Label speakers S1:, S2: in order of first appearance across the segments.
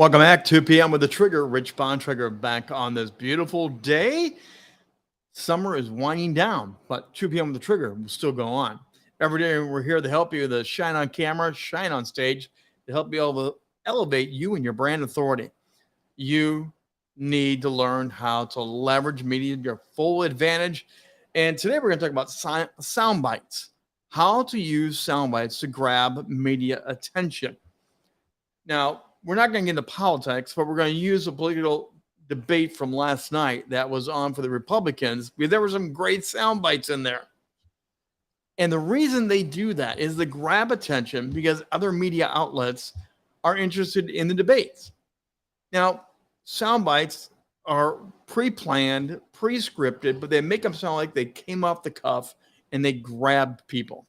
S1: Welcome back, 2 p.m. with the Trigger. Rich Bontrager back on this beautiful day. Summer is winding down, but 2 p.m. with the Trigger will still go on. Every day we're here to help you to shine on camera, shine on stage, to help you elevate you and your brand authority. You need to learn how to leverage media to your full advantage. And today we're going to talk about sound bites, how to use sound bites to grab media attention. Now, we're not going to get into politics, but we're going to use a political debate from last night that was on for the Republicans, because there were some great sound bites in there. And the reason they do that is to grab attention because other media outlets are interested in the debates. Now, sound bites are pre-planned, pre-scripted, but they make them sound like they came off the cuff and they grabbed people.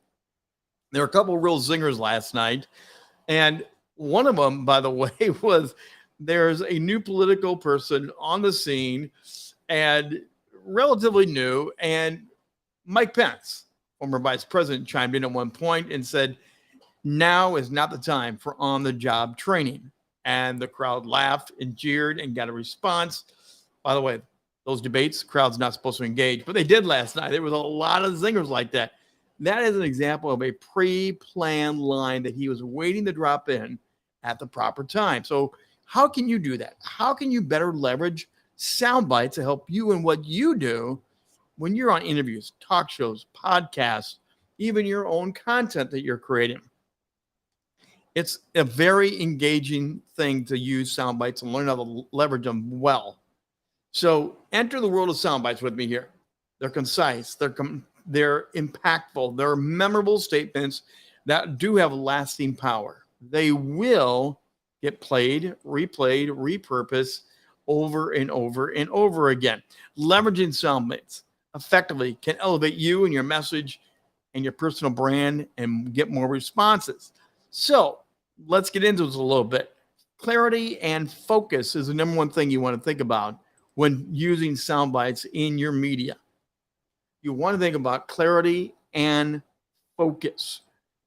S1: There were a couple of real zingers last night, and one of them, by the way, was there's a new political person on the scene and relatively new. And Mike Pence, former vice president, chimed in at one point and said, now is not the time for on-the-job training. And the crowd laughed and jeered and got a response. By the way, those debates, the crowd's not supposed to engage, but they did last night. There was a lot of zingers like that. That is an example of a pre-planned line that he was waiting to drop in at the proper time. So how can you do that? How can you better leverage sound bites to help you in what you do when you're on interviews, talk shows, podcasts, even your own content that you're creating? It's a very engaging thing to use sound bites and learn how to leverage them well. So enter the world of sound bites with me here. They're concise, they're impactful, they're memorable statements that do have lasting power. They will get played, replayed, repurposed over and over and over again. Leveraging sound bites effectively can elevate you and your message and your personal brand and get more responses. So let's get into this a little bit. Clarity and focus is the number one thing you want to think about when using sound bites in your media. You want to think about clarity and focus.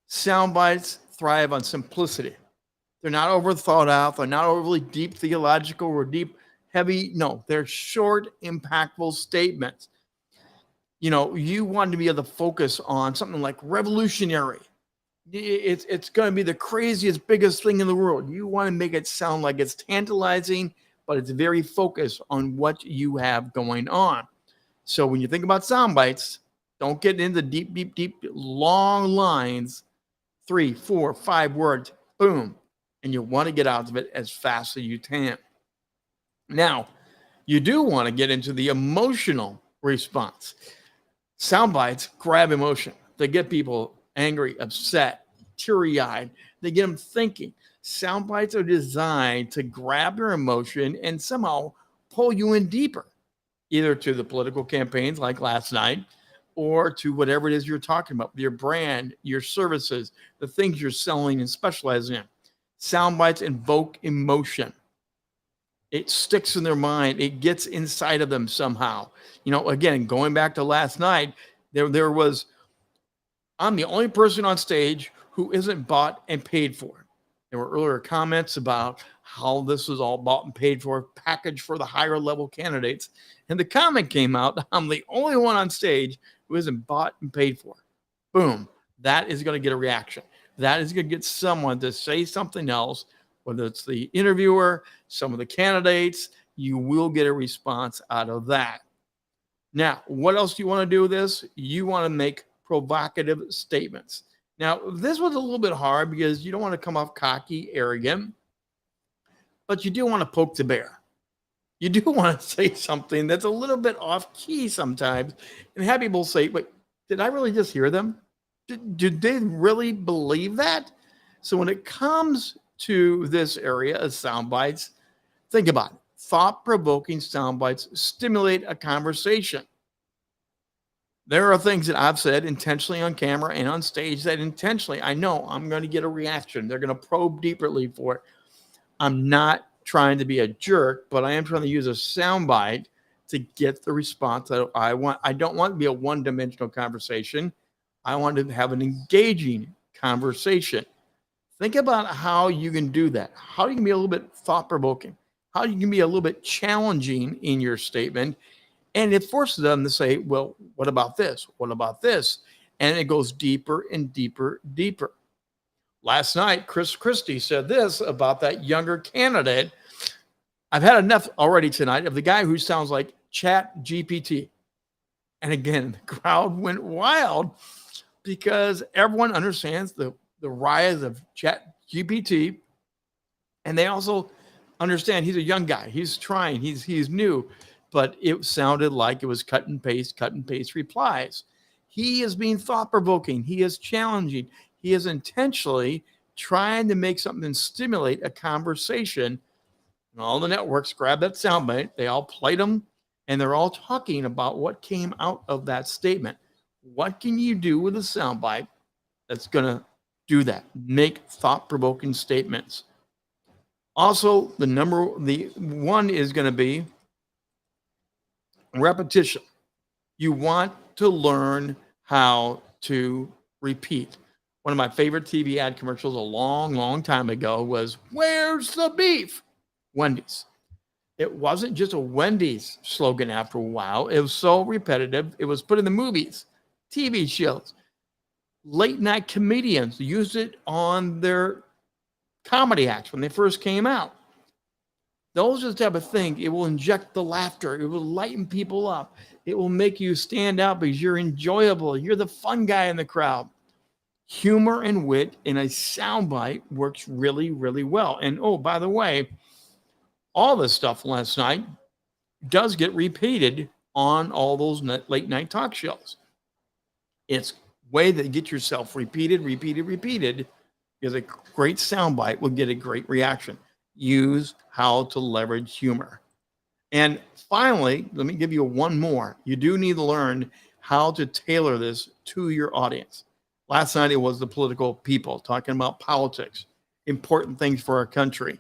S1: Sound bites thrive on simplicity. They're not over thought out. They're not overly deep theological or deep heavy. No, they're short, impactful statements. You know, you want to be able to focus on something like revolutionary. It's going to be the craziest, biggest thing in the world. You want to make it sound like it's tantalizing, but it's very focused on what you have going on. So when you think about sound bites, don't get into deep, long lines, 3, 4, 5 words, boom. And you want to get out of it as fast as you can. Now, you do want to get into the emotional response. Sound bites grab emotion. They get people angry, upset, teary-eyed. They get them thinking. Sound bites are designed to grab your emotion and somehow pull you in deeper, either to the political campaigns like last night or to whatever it is you're talking about, your brand, your services, the things you're selling and specializing in. Sound bites invoke emotion. It sticks in their mind. It gets inside of them somehow. You know, again, going back to last night, there was, I'm the only person on stage who isn't bought and paid for. There were earlier comments about how this was all bought and paid for, packaged for the higher level candidates. And the comment came out, I'm the only one on stage who isn't bought and paid for. Boom. That is going to get a reaction. That is going to get someone to say something else, whether it's the interviewer, some of the candidates. You will get a response out of that. Now, what else do you want to do with this? You want to make provocative statements. Now, this was a little bit hard because you don't want to come off cocky, arrogant, but you do want to poke the bear. You do want to say something that's a little bit off key sometimes and have people say, wait, did I really just hear them? Did they really believe that? So when it comes to this area of sound bites, think about it. Thought-provoking sound bites stimulate a conversation. There are things that I've said intentionally on camera and on stage that intentionally, I know I'm going to get a reaction. They're going to probe deeply for it. I'm not trying to be a jerk, but I am trying to use a soundbite to get the response that I want. I don't want to be a one-dimensional conversation. I want to have an engaging conversation. Think about how you can do that. How you can be a little bit thought provoking. How you can be a little bit challenging in your statement. And it forces them to say, well, what about this? What about this? And it goes deeper and deeper, deeper. Last night, Chris Christie said this about that younger candidate. I've had enough already tonight of the guy who sounds like Chat GPT. And again, the crowd went wild because everyone understands the rise of Chat GPT. And they also understand he's a young guy. He's trying, he's new, but it sounded like it was cut and paste replies. He is being thought provoking. He is challenging. He is intentionally trying to make something stimulate a conversation. And all the networks grabbed that soundbite. They all played them, and they're all talking about what came out of that statement. What can you do with a soundbite that's going to do that? Make thought-provoking statements. Also, the one is going to be repetition. You want to learn how to repeat. One of my favorite TV ad commercials a long, long time ago was, "Where's the beef?" Wendy's. It wasn't just a Wendy's slogan after a while. It was so repetitive. It was put in the movies, TV shows. Late night comedians used it on their comedy acts when they first came out. Those are the type of thing. It will inject the laughter. It will lighten people up. It will make you stand out because you're enjoyable. You're the fun guy in the crowd. Humor and wit in a soundbite works really, really well. And oh, by the way, all this stuff last night does get repeated on all those late night talk shows. It's a way to get yourself repeated, because a great soundbite will get a great reaction. Use how to leverage humor. And finally, let me give you one more. You do need to learn how to tailor this to your audience. Last night, it was the political people talking about politics, important things for our country,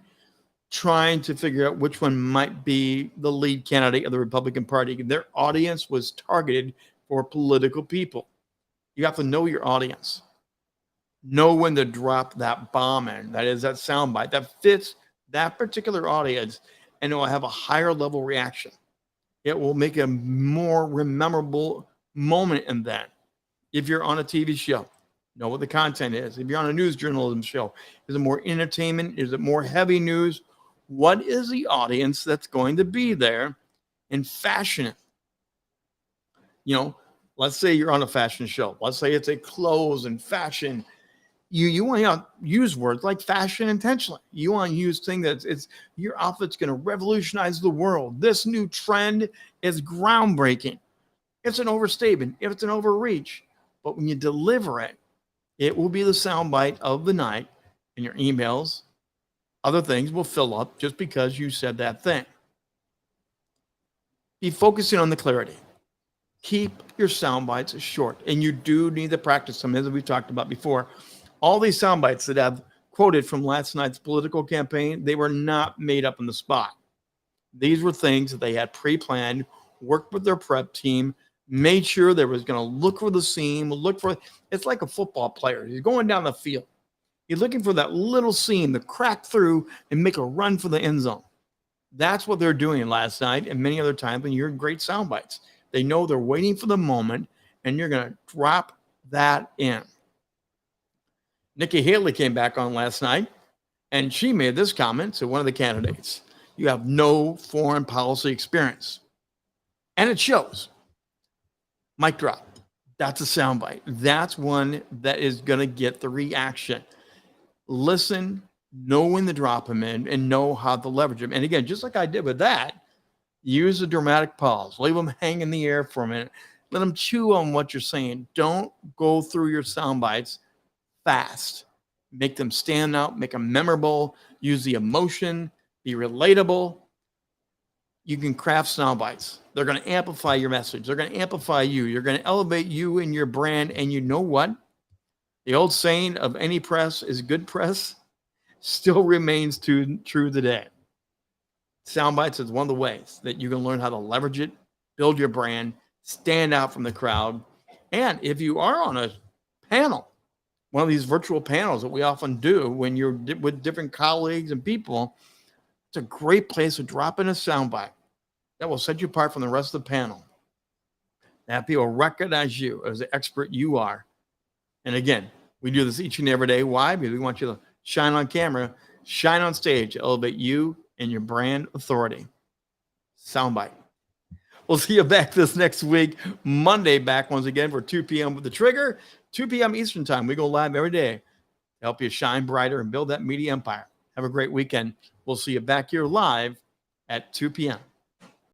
S1: trying to figure out which one might be the lead candidate of the Republican Party. Their audience was targeted for political people. You have to know your audience. Know when to drop that bomb in. That is that soundbite that fits that particular audience, and it will have a higher level reaction. It will make a more memorable moment in that. If you're on a TV show, know what the content is. If you're on a news journalism show, is it more entertainment? Is it more heavy news? What is the audience that's going to be there? And fashion it. You know, let's say you're on a fashion show. Let's say it's a clothes and fashion. You want to use words like fashion intentionally. You want to use things that it's your outfit's going to revolutionize the world. This new trend is groundbreaking. It's an overstatement. If it's an overreach, but when you deliver it, it will be the soundbite of the night, and your emails, other things will fill up just because you said that thing. Be focusing on the clarity. Keep your soundbites short, and you do need to practice them, as we've talked about before. All these soundbites that I've quoted from last night's political campaign, they were not made up on the spot. These were things that they had pre-planned, worked with their prep team, made sure they was going to look for the seam, it's like a football player. He's going down the field. He's looking for that little seam to crack through and make a run for the end zone. That's what they're doing last night and many other times when you're in great sound bites. They know they're waiting for the moment, and you're going to drop that in. Nikki Haley came back on last night, and she made this comment to one of the candidates. You have no foreign policy experience. And it shows. Mic drop. That's a soundbite. That's one that is going to get the reaction. Listen, know when to drop them in, and know how to leverage them. And again, just like I did with that, use a dramatic pause. Leave them hang in the air for a minute. Let them chew on what you're saying. Don't go through your sound bites fast. Make them stand out. Make them memorable. Use the emotion. Be relatable. You can craft sound bites. They're going to amplify your message. They're going to amplify you. You're going to elevate you and your brand. And you know what? The old saying of any press is good press still remains true today. Soundbites is one of the ways that you can learn how to leverage it, build your brand, stand out from the crowd. And if you are on a panel, one of these virtual panels that we often do when you're with different colleagues and people. It's a great place to drop in a soundbite that will set you apart from the rest of the panel. That people recognize you as the expert you are. And again, we do this each and every day. Why? Because we want you to shine on camera, shine on stage, elevate you and your brand authority. Soundbite. We'll see you back this next week, Monday, back once again for 2 p.m. with the Trigger, 2 p.m. Eastern time. We go live every day to help you shine brighter and build that media empire. Have a great weekend. We'll see you back here live at 2 p.m.